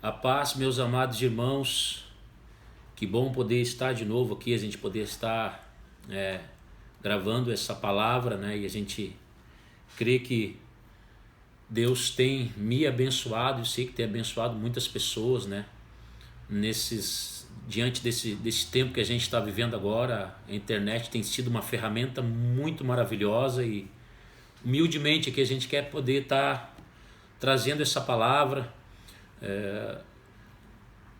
A paz, meus amados irmãos, que bom poder estar de novo aqui, a gente poder estar gravando essa palavra, né? E a gente crê que Deus tem me abençoado, eu sei que tem abençoado muitas pessoas, né? Diante desse tempo que a gente está vivendo agora, a internet tem sido uma ferramenta muito maravilhosa e humildemente aqui a gente quer poder estar trazendo essa palavra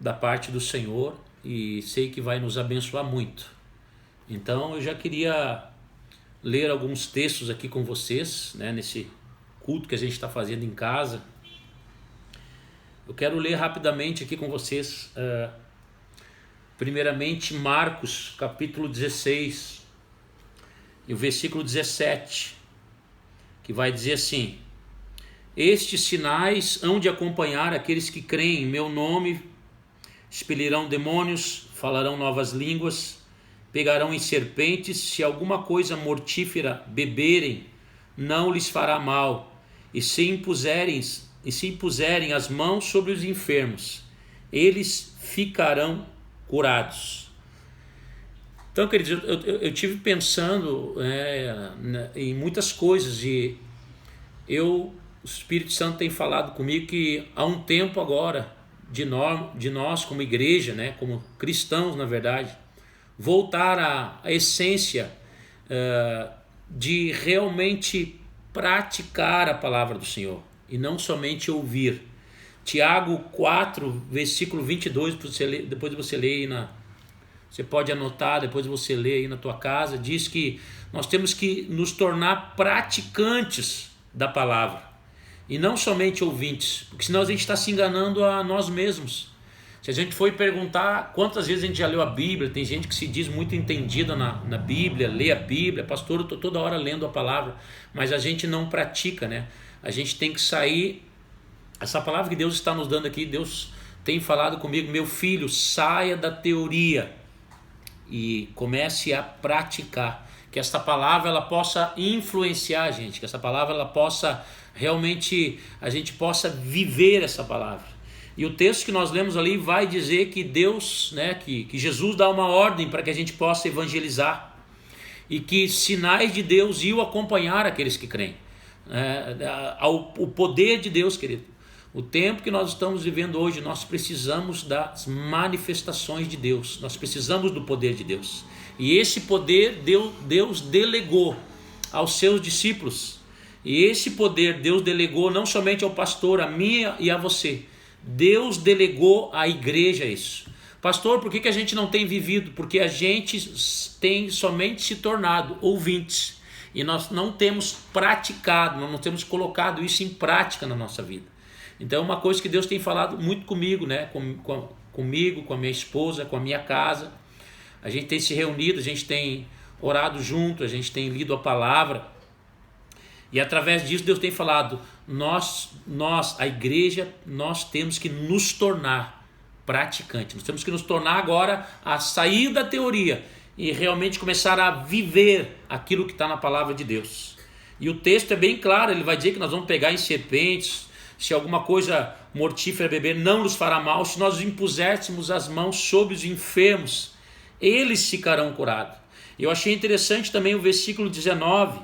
da parte do Senhor e sei que vai nos abençoar muito. Então eu já queria ler alguns textos aqui com vocês, né, nesse culto que a gente está fazendo em casa. Eu quero ler rapidamente aqui com vocês, primeiramente Marcos capítulo 16 e o versículo 17, que vai dizer assim: estes sinais hão de acompanhar aqueles que creem em meu nome, expelirão demônios, falarão novas línguas, pegarão em serpentes, se alguma coisa mortífera beberem, não lhes fará mal, e se impuserem as mãos sobre os enfermos, eles ficarão curados. Então, queridos, eu tive pensando em muitas coisas e o Espírito Santo tem falado comigo que há um tempo agora de nós como igreja, né, como cristãos na verdade, voltar à essência de realmente praticar a palavra do Senhor e não somente ouvir. Tiago 4, versículo 22, depois você lê aí você pode anotar, depois você lê aí na tua casa, diz que nós temos que nos tornar praticantes da palavra e não somente ouvintes, porque senão a gente está se enganando a nós mesmos. Se a gente for perguntar quantas vezes a gente já leu a Bíblia, tem gente que se diz muito entendida na Bíblia, lê a Bíblia, pastor, eu estou toda hora lendo a palavra, mas a gente não pratica, né? A gente tem que sair, essa palavra que Deus está nos dando aqui, Deus tem falado comigo, meu filho, saia da teoria e comece a praticar, que esta palavra ela possa influenciar a gente, que essa palavra ela possa realmente, a gente possa viver essa palavra. E o texto que nós lemos ali vai dizer que Deus, né, que Jesus dá uma ordem para que a gente possa evangelizar e que sinais de Deus iam acompanhar aqueles que creem. O poder de Deus, querido. O tempo que nós estamos vivendo hoje, nós precisamos das manifestações de Deus, nós precisamos do poder de Deus. E esse poder Deus delegou aos seus discípulos. E esse poder Deus delegou não somente ao pastor, a mim e a você. Deus delegou à igreja isso. Pastor, por que a gente não tem vivido? Porque a gente tem somente se tornado ouvintes. E nós não temos praticado, nós não temos colocado isso em prática na nossa vida. Então é uma coisa que Deus tem falado muito comigo, né? Comigo, com a minha esposa, com a minha casa. A gente tem se reunido, a gente tem orado junto, a gente tem lido a palavra. E através disso Deus tem falado, nós, a igreja, nós temos que nos tornar praticantes. Nós temos que nos tornar agora a sair da teoria e realmente começar a viver aquilo que está na palavra de Deus. E o texto é bem claro, ele vai dizer que nós vamos pegar em serpentes, se alguma coisa mortífera beber, não nos fará mal. Se nós impuséssemos as mãos sobre os enfermos, eles ficarão curados. Eu achei interessante também o versículo 19,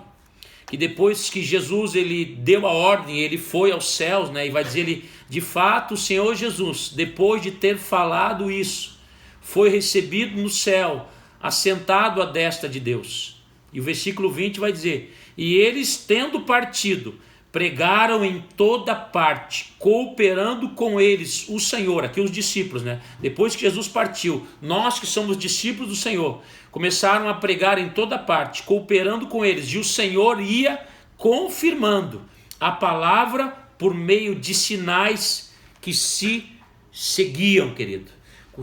que depois que Jesus ele deu a ordem, ele foi aos céus, né, e vai dizer ele, de fato o Senhor Jesus, depois de ter falado isso, foi recebido no céu, assentado à destra de Deus. E o versículo 20 vai dizer, e eles tendo partido, pregaram em toda parte, cooperando com eles o Senhor, aqui os discípulos, né? Depois que Jesus partiu, nós que somos discípulos do Senhor, começaram a pregar em toda parte, cooperando com eles, e o Senhor ia confirmando a palavra por meio de sinais que se seguiam, querido.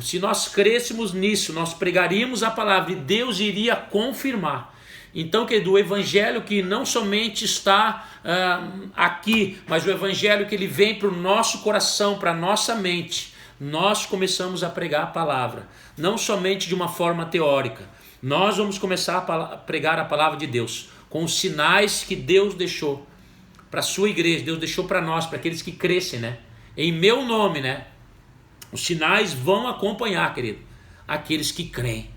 Se nós crêssemos nisso, nós pregaríamos a palavra e Deus iria confirmar. Então, querido, o evangelho que não somente está aqui, mas o evangelho que ele vem para o nosso coração, para a nossa mente, nós começamos a pregar a palavra, não somente de uma forma teórica, nós vamos começar a pregar a palavra de Deus, com os sinais que Deus deixou para a sua igreja, Deus deixou para nós, para aqueles que crescem, né? Em meu nome, né? Os sinais vão acompanhar, querido, aqueles que creem.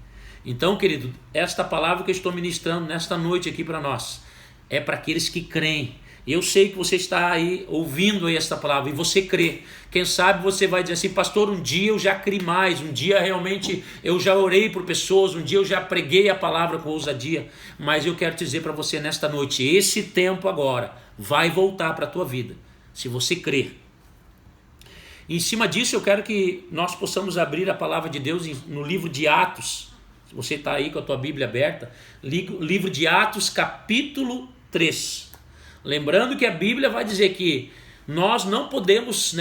Então, querido, esta palavra que eu estou ministrando nesta noite aqui para nós é para aqueles que creem. Eu sei que você está aí ouvindo aí esta palavra e você crê. Quem sabe você vai dizer assim: pastor, um dia eu já criei mais, um dia realmente eu já orei por pessoas, um dia eu já preguei a palavra com ousadia. Mas eu quero te dizer para você nesta noite, esse tempo agora vai voltar para a tua vida, se você crer. Em cima disso eu quero que nós possamos abrir a palavra de Deus no livro de Atos. Se você está aí com a tua Bíblia aberta, livro de Atos capítulo 3. Lembrando que a Bíblia vai dizer que nós não podemos,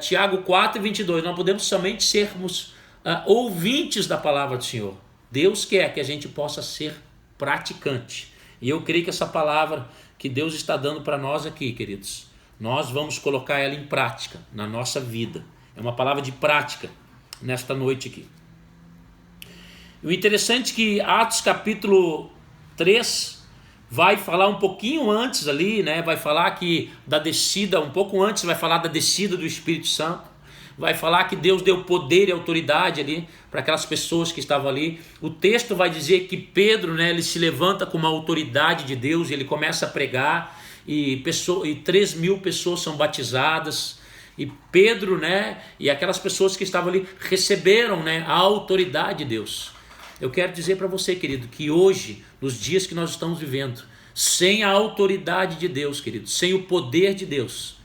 Tiago 4:22, não podemos somente sermos ouvintes da palavra do Senhor. Deus quer que a gente possa ser praticante. E eu creio que essa palavra que Deus está dando para nós aqui, queridos, nós vamos colocar ela em prática na nossa vida. É uma palavra de prática nesta noite aqui. O interessante é que Atos capítulo 3 vai falar um pouquinho antes ali, vai falar que da descida, um pouco antes vai falar da descida do Espírito Santo, vai falar que Deus deu poder e autoridade ali para aquelas pessoas que estavam ali. O texto vai dizer que Pedro, ele se levanta com uma autoridade de Deus, ele começa a pregar e 3.000 pessoas são batizadas. E Pedro, e aquelas pessoas que estavam ali receberam, a autoridade de Deus. Eu quero dizer para você, querido, que hoje, nos dias que nós estamos vivendo, sem a autoridade de Deus, querido, sem o poder de Deus,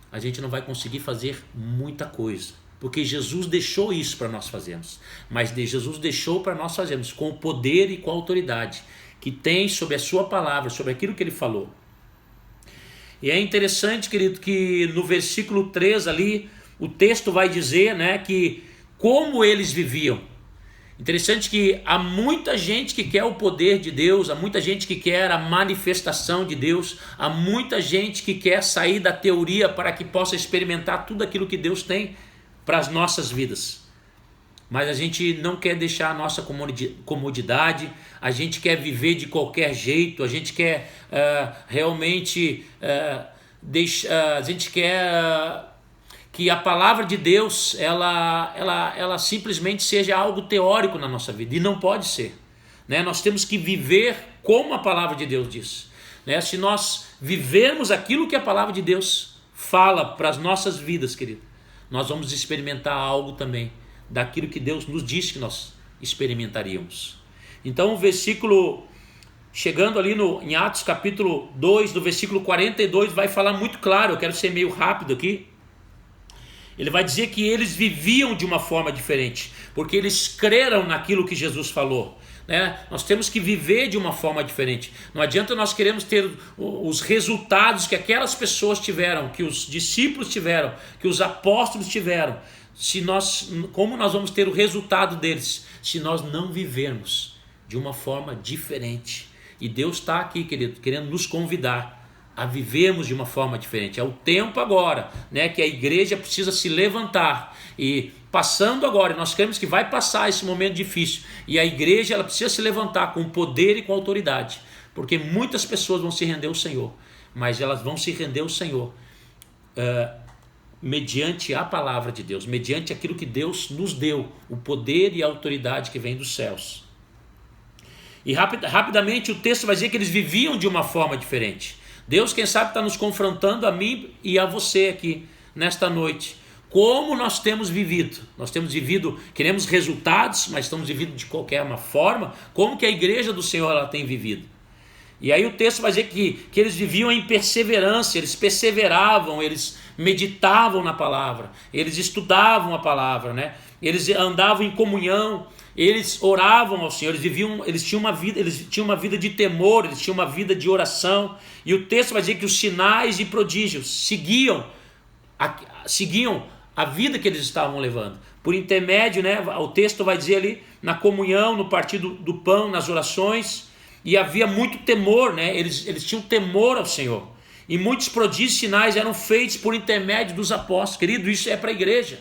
a gente não vai conseguir fazer muita coisa. Porque Jesus deixou isso para nós fazermos. Mas Jesus deixou para nós fazermos com o poder e com a autoridade que tem sobre a sua palavra, sobre aquilo que ele falou. E é interessante, querido, que no versículo 3 ali, o texto vai dizer, que como eles viviam. Interessante que há muita gente que quer o poder de Deus, há muita gente que quer a manifestação de Deus, há muita gente que quer sair da teoria para que possa experimentar tudo aquilo que Deus tem para as nossas vidas. Mas a gente não quer deixar a nossa comodidade, a gente quer viver de qualquer jeito, a gente quer realmente a gente quer que a palavra de Deus ela simplesmente seja algo teórico na nossa vida, e não pode ser. Nós temos que viver como a palavra de Deus diz. Se nós vivermos aquilo que a palavra de Deus fala para as nossas vidas, querido, nós vamos experimentar algo também daquilo que Deus nos disse que nós experimentaríamos. Então o versículo, chegando ali em Atos capítulo 2, do versículo 42, vai falar muito claro. Eu quero ser meio rápido aqui. Ele vai dizer que eles viviam de uma forma diferente, porque eles creram naquilo que Jesus falou. Nós temos que viver de uma forma diferente. Não adianta nós queremos ter os resultados que aquelas pessoas tiveram, que os discípulos tiveram, que os apóstolos tiveram. Como nós vamos ter o resultado deles se nós não vivermos de uma forma diferente? E Deus está aqui, querido, querendo nos convidar a vivermos de uma forma diferente. É o tempo agora, que a igreja precisa se levantar. E passando agora, nós queremos que vai passar esse momento difícil, e a igreja ela precisa se levantar com poder e com autoridade, porque muitas pessoas vão se render ao Senhor, mas elas vão se render ao Senhor mediante a palavra de Deus, mediante aquilo que Deus nos deu, o poder e a autoridade que vem dos céus. E rapidamente o texto vai dizer que eles viviam de uma forma diferente. Deus, quem sabe, está nos confrontando a mim e a você aqui nesta noite. Como nós temos vivido? Nós temos vivido, queremos resultados, mas estamos vivendo de qualquer uma forma. Como que a igreja do Senhor ela tem vivido? E aí o texto vai dizer que eles viviam em perseverança, eles perseveravam, eles meditavam na palavra, eles estudavam a palavra, eles andavam em comunhão, eles oravam ao Senhor, eles tinham uma vida de temor, eles tinham uma vida de oração. E o texto vai dizer que os sinais e prodígios seguiam a vida que eles estavam levando. Por intermédio, o texto vai dizer ali, na comunhão, no partir do pão, nas orações, e havia muito temor, eles tinham temor ao Senhor. E muitos prodígios e sinais eram feitos por intermédio dos apóstolos. Querido, isso é para a igreja.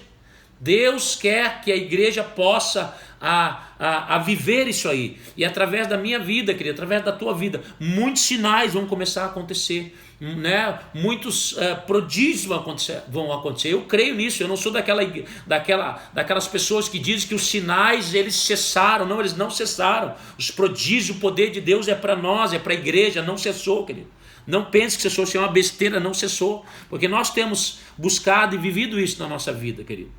Deus quer que a igreja possa a viver isso aí. E através da minha vida, querido, através da tua vida, muitos sinais vão começar a acontecer. né, muitos prodígios vão acontecer. Eu creio nisso. Eu não sou daquelas pessoas que dizem que os sinais eles cessaram. Não, eles não cessaram. Os prodígios, o poder de Deus é para nós, é para a igreja. Não cessou, querido. Não pense que cessou, se é uma besteira, não cessou. Porque nós temos buscado e vivido isso na nossa vida, querido.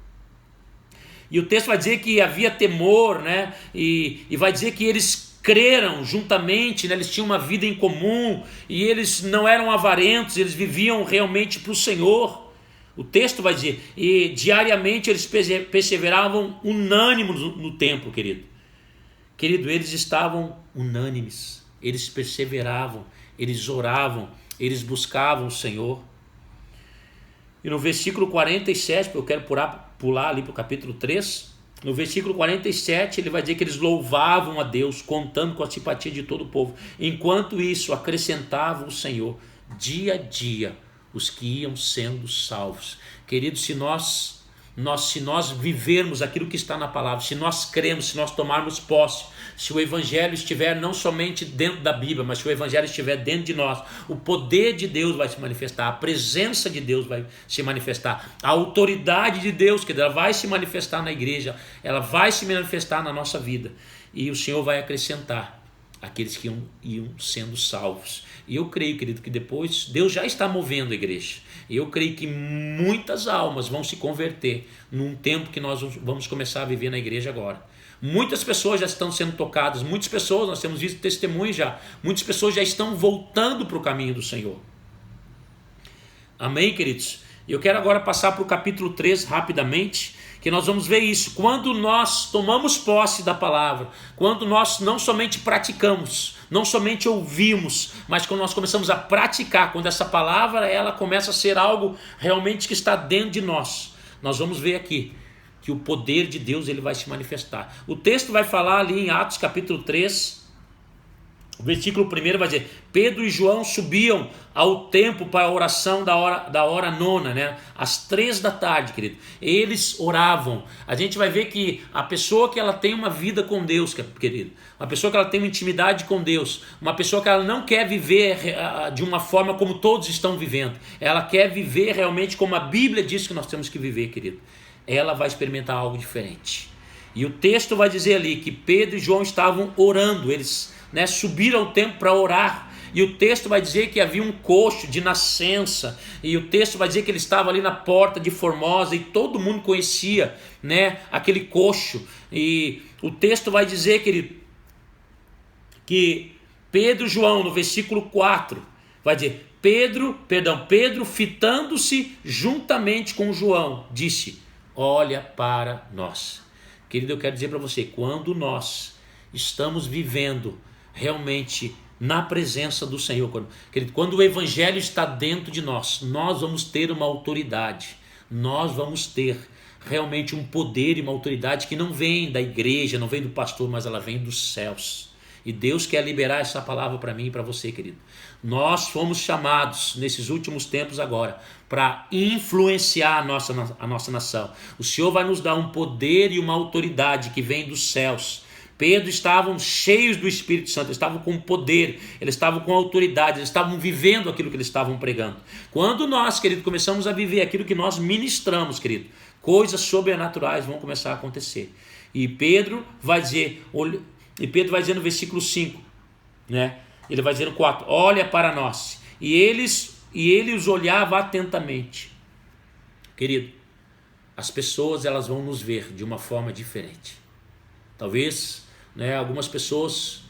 E o texto vai dizer que havia temor, né? E vai dizer que eles creram juntamente, né? Eles tinham uma vida em comum e eles não eram avarentos, eles viviam realmente para o Senhor. O texto vai dizer, e diariamente eles perseveravam unânimes no templo, querido. Querido, eles estavam unânimes, eles perseveravam, eles oravam, eles buscavam o Senhor. E no versículo 47, eu quero pular ali para o capítulo 3, no versículo 47 ele vai dizer que eles louvavam a Deus, contando com a simpatia de todo o povo. Enquanto isso, acrescentava o Senhor dia a dia os que iam sendo salvos. Queridos, se nós vivermos aquilo que está na palavra, se nós cremos, se nós tomarmos posse, se o evangelho estiver não somente dentro da Bíblia, mas se o evangelho estiver dentro de nós, o poder de Deus vai se manifestar, a presença de Deus vai se manifestar, a autoridade de Deus, que ela vai se manifestar na igreja, ela vai se manifestar na nossa vida, e o Senhor vai acrescentar aqueles que iam sendo salvos. E eu creio, querido, que depois Deus já está movendo a igreja. Eu creio que muitas almas vão se converter num tempo que nós vamos começar a viver na igreja agora. Muitas pessoas já estão sendo tocadas, muitas pessoas, nós temos visto testemunhos já, muitas pessoas já estão voltando para o caminho do Senhor. Amém, queridos? Eu quero agora passar para o capítulo 3 rapidamente, que nós vamos ver isso. Quando nós tomamos posse da palavra, quando nós não somente praticamos, não somente ouvimos, mas quando nós começamos a praticar, quando essa palavra ela começa a ser algo realmente que está dentro de nós, nós vamos ver aqui que o poder de Deus ele vai se manifestar. O texto vai falar ali em Atos capítulo 3, o versículo 1 vai dizer, Pedro e João subiam ao templo para a oração da hora nona, né? Às 3 da tarde, querido. Eles oravam. A gente vai ver que a pessoa que ela tem uma vida com Deus, querido, uma pessoa que ela tem uma intimidade com Deus, uma pessoa que ela não quer viver de uma forma como todos estão vivendo, ela quer viver realmente como a Bíblia diz que nós temos que viver, querido, ela vai experimentar algo diferente. E o texto vai dizer ali que Pedro e João estavam orando, eles subiram ao templo para orar, e o texto vai dizer que havia um coxo de nascença, e o texto vai dizer que ele estava ali na porta de Formosa, e todo mundo conhecia aquele coxo, e o texto vai dizer, querido, que Pedro e João, no versículo 4, vai dizer, Pedro, fitando-se juntamente com João, disse, olha para nós. Querido, eu quero dizer para você, quando nós estamos vivendo realmente na presença do Senhor, quando o evangelho está dentro de nós, nós vamos ter uma autoridade, nós vamos ter realmente um poder e uma autoridade que não vem da igreja, não vem do pastor, mas ela vem dos céus. E Deus quer liberar essa palavra para mim e para você, querido. Nós fomos chamados nesses últimos tempos agora para influenciar a nossa nação. O Senhor vai nos dar um poder e uma autoridade que vem dos céus. Pedro estavam cheios do Espírito Santo, eles estavam com poder, eles estavam com autoridade, eles estavam vivendo aquilo que eles estavam pregando. Quando nós, querido, começamos a viver aquilo que nós ministramos, querido, coisas sobrenaturais vão começar a acontecer. E Pedro vai dizer no versículo 5, ele vai dizer no 4, olha para nós. E ele os olhava atentamente. Querido, as pessoas elas vão nos ver de uma forma diferente. Talvez algumas pessoas,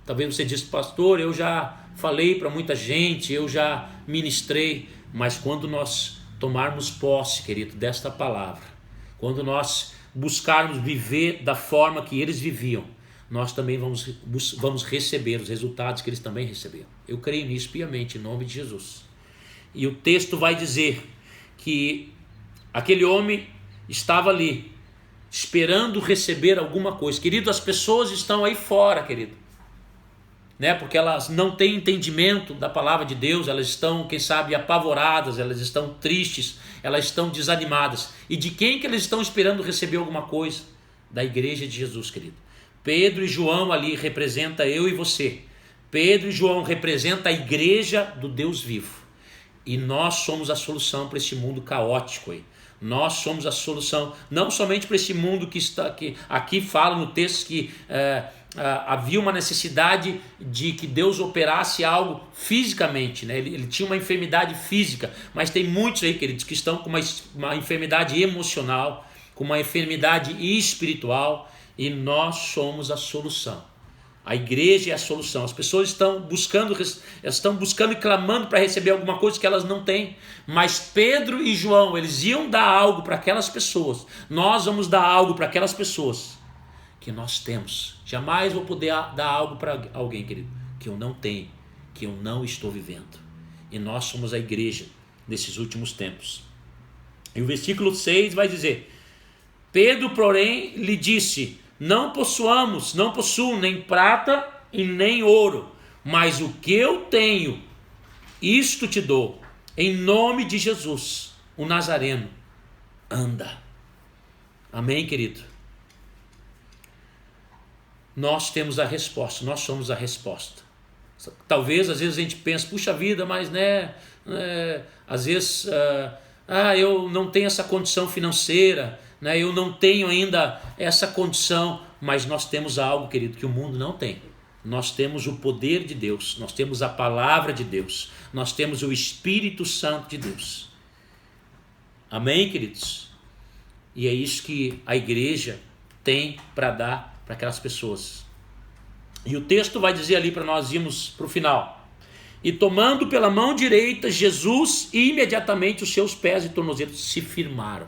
talvez você diz, pastor, eu já falei para muita gente, eu já ministrei, mas quando nós tomarmos posse, querido, desta palavra, quando nós buscarmos viver da forma que eles viviam, nós também vamos receber os resultados que eles também receberam. Eu creio nisso piamente, em nome de Jesus. E o texto vai dizer que aquele homem estava ali, esperando receber alguma coisa. Querido, as pessoas estão aí fora, querido, porque elas não têm entendimento da palavra de Deus, elas estão, quem sabe, apavoradas, elas estão tristes, elas estão desanimadas. E de quem que eles estão esperando receber alguma coisa? Da igreja de Jesus, querido. Pedro e João ali representa eu e você. Pedro e João representam a igreja do Deus vivo. E nós somos a solução para esse mundo caótico aí. Nós somos a solução, não somente para esse mundo que aqui fala no texto que havia uma necessidade de que Deus operasse algo fisicamente, né? Ele tinha uma enfermidade física, mas tem muitos aí, queridos, que estão com uma enfermidade emocional, com uma enfermidade espiritual, e nós somos a solução. A igreja é a solução. As pessoas estão buscando e clamando para receber alguma coisa que elas não têm. Mas Pedro e João, eles iam dar algo para aquelas pessoas. Nós vamos dar algo para aquelas pessoas que nós temos. Jamais vou poder dar algo para alguém, querido, que eu não tenho, que eu não estou vivendo. E nós somos a igreja desses últimos tempos. E o versículo 6 vai dizer: Pedro, porém, lhe disse: não possuo nem prata e nem ouro, mas o que eu tenho, isto te dou. Em nome de Jesus, o Nazareno, anda. Amém, querido? Nós temos a resposta, nós somos a resposta. Talvez, às vezes a gente pensa, puxa vida, mas às vezes, eu não tenho essa condição financeira, eu não tenho ainda essa condição, mas nós temos algo, querido, que o mundo não tem. Nós temos o poder de Deus, nós temos a palavra de Deus, nós temos o Espírito Santo de Deus. Amém, queridos? E é isso que a igreja tem para dar para aquelas pessoas. E o texto vai dizer ali para nós irmos para o final: e tomando pela mão direita Jesus, imediatamente os seus pés e tornozelos se firmaram.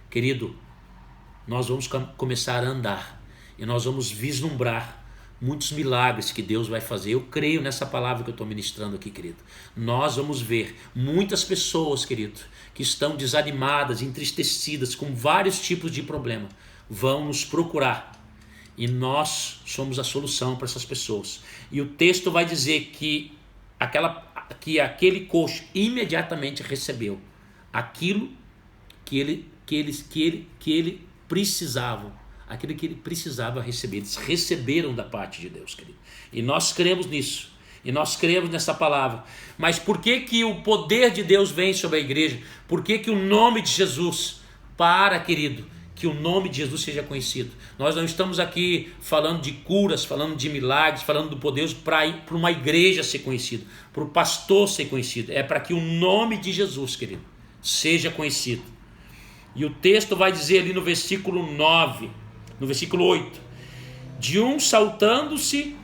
Querido, nós vamos começar a andar e nós vamos vislumbrar muitos milagres que Deus vai fazer. Eu creio nessa palavra que eu estou ministrando aqui, querido. Nós vamos ver muitas pessoas, querido, que estão desanimadas, entristecidas, com vários tipos de problema, vão nos procurar. E nós somos a solução para essas pessoas. E o texto vai dizer que aquele coxo imediatamente recebeu aquilo que ele precisava, aquilo que ele precisava receber. Eles receberam da parte de Deus, querido. E nós cremos nisso. E nós cremos nessa palavra. Mas por que o poder de Deus vem sobre a igreja? Por que o nome de Jesus? Querido, que o nome de Jesus seja conhecido. Nós não estamos aqui falando de curas, falando de milagres, falando do poder para uma igreja ser conhecida, para o pastor ser conhecido. É para que o nome de Jesus, querido, seja conhecido. E o texto vai dizer ali no versículo 9, no versículo 8: de um saltando-se,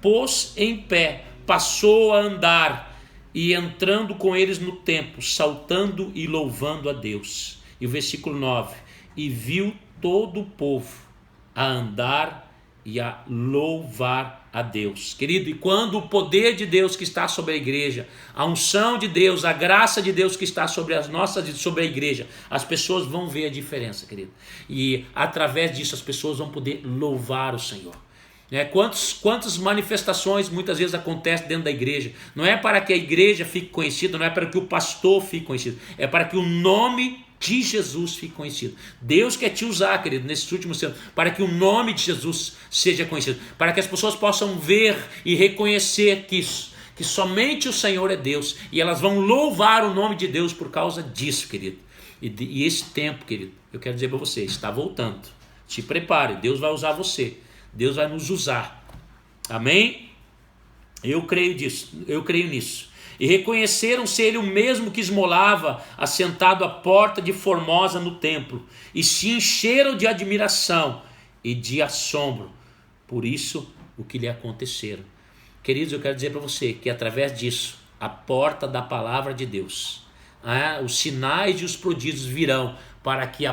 pôs em pé, passou a andar, e entrando com eles no templo, saltando e louvando a Deus. E o versículo 9: e viu todo o povo a andar e a louvar a Deus. Querido, e quando o poder de Deus que está sobre a igreja, a unção de Deus, a graça de Deus que está sobre sobre a igreja, as pessoas vão ver a diferença, querido. E através disso as pessoas vão poder louvar o Senhor. Quantas manifestações muitas vezes acontecem dentro da igreja? Não é para que a igreja fique conhecida, não é para que o pastor fique conhecido, é para que o nome de Jesus fique conhecido. Deus quer te usar, querido, nesses últimos tempos, para que o nome de Jesus seja conhecido, para que as pessoas possam ver e reconhecer que somente o Senhor é Deus, e elas vão louvar o nome de Deus por causa disso, querido. E esse tempo, querido, eu quero dizer para você, está voltando. Se prepare, Deus vai usar você, Deus vai nos usar. Amém? Eu creio nisso. E reconheceram-se ele o mesmo que esmolava, assentado à porta de Formosa no templo, e se encheram de admiração e de assombro por isso o que lhe aconteceram. Queridos, eu quero dizer para você que através disso, a porta da palavra de Deus, os sinais e os prodígios virão para que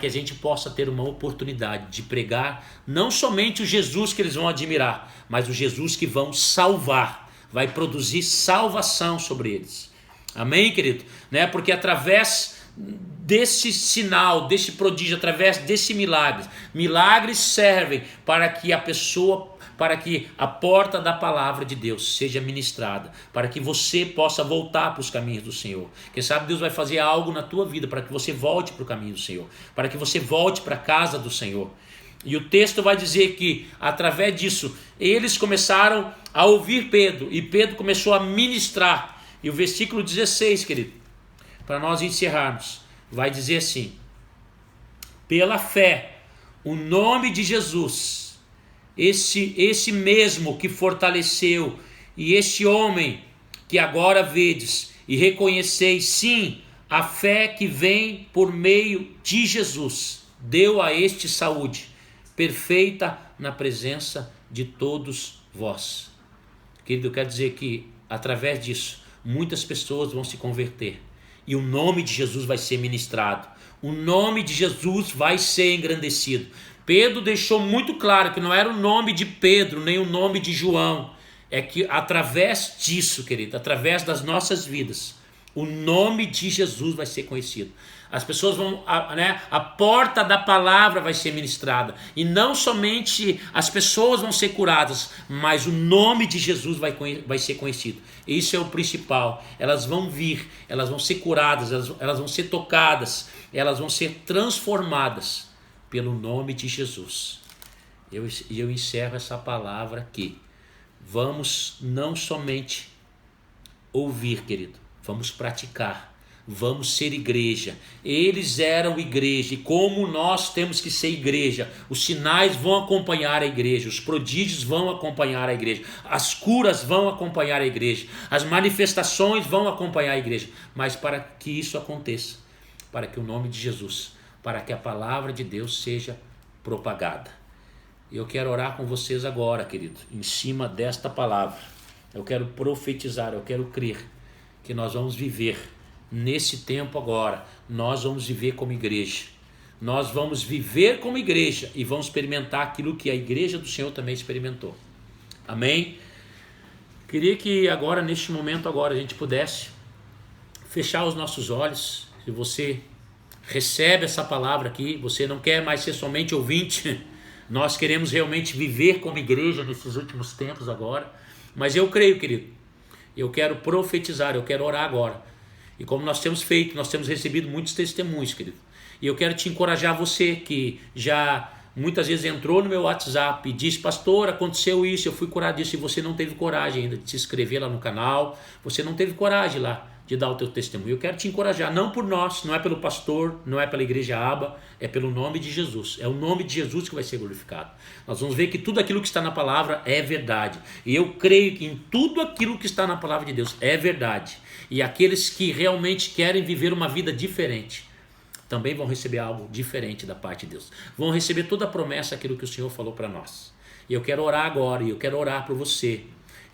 a gente possa ter uma oportunidade de pregar não somente o Jesus que eles vão admirar, mas o Jesus que vão salvar. Vai produzir salvação sobre eles. Amém, querido? Porque através desse sinal, desse prodígio, através desse milagre, milagres servem para que a porta da palavra de Deus seja ministrada, para que você possa voltar para os caminhos do Senhor. Quem sabe Deus vai fazer algo na tua vida para que você volte para o caminho do Senhor, para que você volte para a casa do Senhor. E o texto vai dizer que, através disso, eles começaram a ouvir Pedro, e Pedro começou a ministrar. E o versículo 16, querido, para nós encerrarmos, vai dizer assim: pela fé, o nome de Jesus, esse mesmo que fortaleceu, e este homem que agora vedes e reconheceis, sim, a fé que vem por meio de Jesus, deu a este saúde perfeita na presença de todos vós. Querido, eu quero dizer que através disso muitas pessoas vão se converter e o nome de Jesus vai ser ministrado, o nome de Jesus vai ser engrandecido. Pedro deixou muito claro que não era o nome de Pedro nem o nome de João, é que através disso, querido, através das nossas vidas, o nome de Jesus vai ser conhecido. As pessoas vão, a porta da palavra vai ser ministrada. E não somente as pessoas vão ser curadas, mas o nome de Jesus vai ser conhecido. Isso é o principal. Elas vão vir, elas vão ser curadas, elas vão ser tocadas, elas vão ser transformadas pelo nome de Jesus. Eu encerro essa palavra aqui. Vamos não somente ouvir, querido, vamos praticar. Vamos ser igreja. Eles eram igreja, e como nós temos que ser igreja, os sinais vão acompanhar a igreja, os prodígios vão acompanhar a igreja, as curas vão acompanhar a igreja, as manifestações vão acompanhar a igreja. Mas para que isso aconteça, para que o nome de Jesus, para que a palavra de Deus seja propagada, eu quero orar com vocês agora, querido, em cima desta palavra. Eu quero profetizar, eu quero crer que nós vamos viver nesse tempo agora, nós vamos viver como igreja. Nós vamos viver como igreja e vamos experimentar aquilo que a igreja do Senhor também experimentou. Amém? Queria que agora, neste momento agora, a gente pudesse fechar os nossos olhos. Se você recebe essa palavra aqui, você não quer mais ser somente ouvinte, nós queremos realmente viver como igreja nesses últimos tempos agora. Mas eu creio, querido, eu quero profetizar, eu quero orar agora. E como nós temos feito, nós temos recebido muitos testemunhos, querido. E eu quero te encorajar, você que já muitas vezes entrou no meu WhatsApp e disse: pastor, aconteceu isso, eu fui curado disso, e você não teve coragem ainda de se inscrever lá no canal, você não teve coragem lá de dar o teu testemunho. Eu quero te encorajar, não por nós, não é pelo pastor, não é pela igreja Aba, é pelo nome de Jesus. É o nome de Jesus que vai ser glorificado. Nós vamos ver que tudo aquilo que está na palavra é verdade. E eu creio que em tudo aquilo que está na palavra de Deus é verdade. E aqueles que realmente querem viver uma vida diferente também vão receber algo diferente da parte de Deus. Vão receber toda a promessa, aquilo que o Senhor falou para nós. E eu quero orar agora, e eu quero orar por você.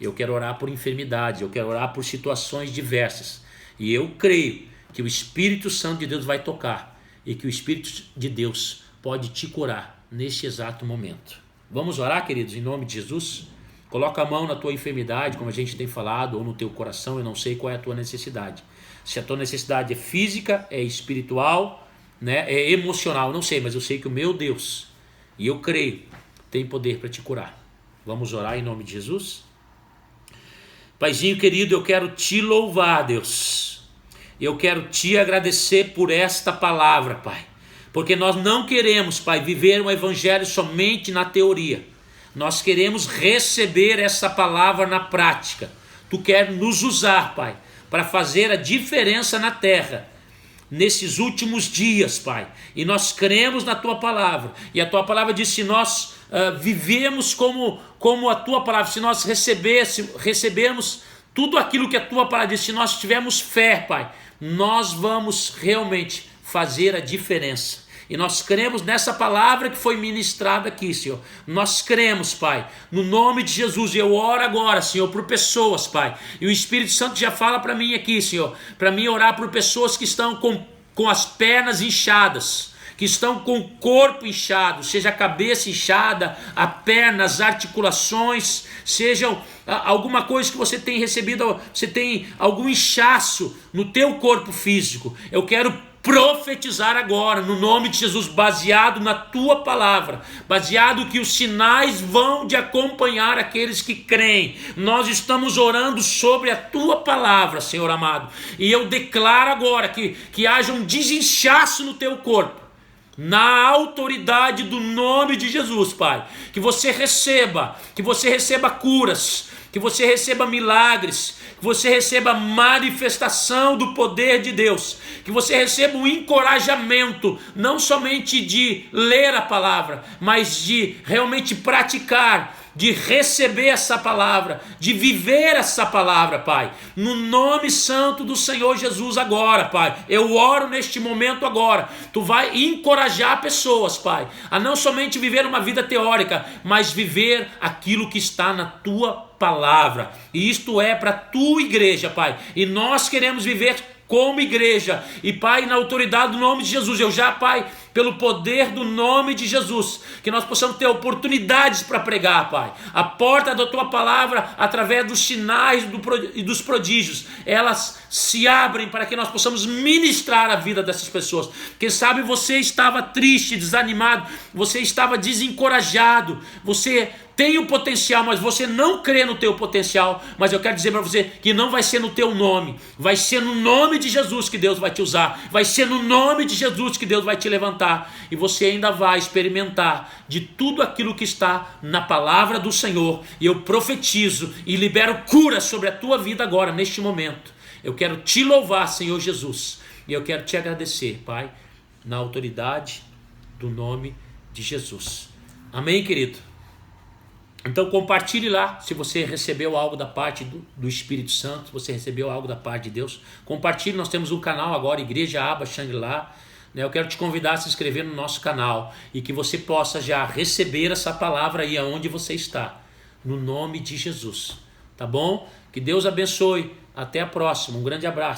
Eu quero orar por enfermidades, eu quero orar por situações diversas. E eu creio que o Espírito Santo de Deus vai tocar e que o Espírito de Deus pode te curar neste exato momento. Vamos orar, queridos, em nome de Jesus? Coloca a mão na tua enfermidade, como a gente tem falado, ou no teu coração. Eu não sei qual é a tua necessidade. Se a tua necessidade é física, é espiritual, né, é emocional, não sei, mas eu sei que o meu Deus, e eu creio, tem poder para te curar. Vamos orar em nome de Jesus? Paizinho querido, eu quero te louvar, Deus. Eu quero te agradecer por esta palavra, Pai. Porque nós não queremos, Pai, viver um evangelho somente na teoria. Nós queremos receber essa palavra na prática. Tu queres nos usar, Pai, para fazer a diferença na terra, nesses últimos dias, Pai. E nós cremos na Tua palavra. E a Tua palavra diz: se nós vivemos como a Tua palavra, se nós recebermos tudo aquilo que a Tua palavra diz, se nós tivermos fé, Pai, nós vamos realmente fazer a diferença. E nós cremos nessa palavra que foi ministrada aqui, Senhor. Nós cremos, Pai, no nome de Jesus. E eu oro agora, Senhor, por pessoas, Pai. E o Espírito Santo já fala para mim aqui, Senhor, para mim orar por pessoas que estão com as pernas inchadas, que estão com o corpo inchado, seja a cabeça inchada, a perna, as articulações, seja alguma coisa que você tem recebido, você tem algum inchaço no teu corpo físico. Eu quero profetizar agora, no nome de Jesus, baseado na tua palavra, baseado que os sinais vão de acompanhar aqueles que creem. Nós estamos orando sobre a tua palavra, Senhor amado, e eu declaro agora que haja um desinchaço no teu corpo, na autoridade do nome de Jesus, Pai. Que você receba curas, que você receba milagres, que você receba manifestação do poder de Deus, que você receba um encorajamento, não somente de ler a palavra, mas de realmente praticar, de receber essa palavra, de viver essa palavra, Pai. No nome santo do Senhor Jesus agora, Pai. Eu oro neste momento agora. Tu vai encorajar pessoas, Pai, a não somente viver uma vida teórica, mas viver aquilo que está na Tua palavra. E isto é para a Tua igreja, Pai. E nós queremos viver como igreja. E, Pai, na autoridade do nome de Jesus, eu já, Pai, pelo poder do nome de Jesus, que nós possamos ter oportunidades para pregar, Pai. A porta da Tua palavra, através dos sinais e dos prodígios, elas se abrem para que nós possamos ministrar a vida dessas pessoas. Quem sabe você estava triste, desanimado, você estava desencorajado, você tem o potencial, mas você não crê no teu potencial. Mas eu quero dizer para você que não vai ser no teu nome, vai ser no nome de Jesus que Deus vai te usar, vai ser no nome de Jesus que Deus vai te levantar, e você ainda vai experimentar de tudo aquilo que está na palavra do Senhor. E eu profetizo e libero cura sobre a tua vida agora, neste momento. Eu quero te louvar, Senhor Jesus, e eu quero te agradecer, Pai, na autoridade do nome de Jesus. Amém, querido? Então compartilhe lá, se você recebeu algo da parte do Espírito Santo, se você recebeu algo da parte de Deus, compartilhe. Nós temos um canal agora, Igreja Aba Xangri-Lá, né? Eu quero te convidar a se inscrever no nosso canal e que você possa já receber essa palavra aí aonde você está, no nome de Jesus, tá bom? Que Deus abençoe, até a próxima, um grande abraço.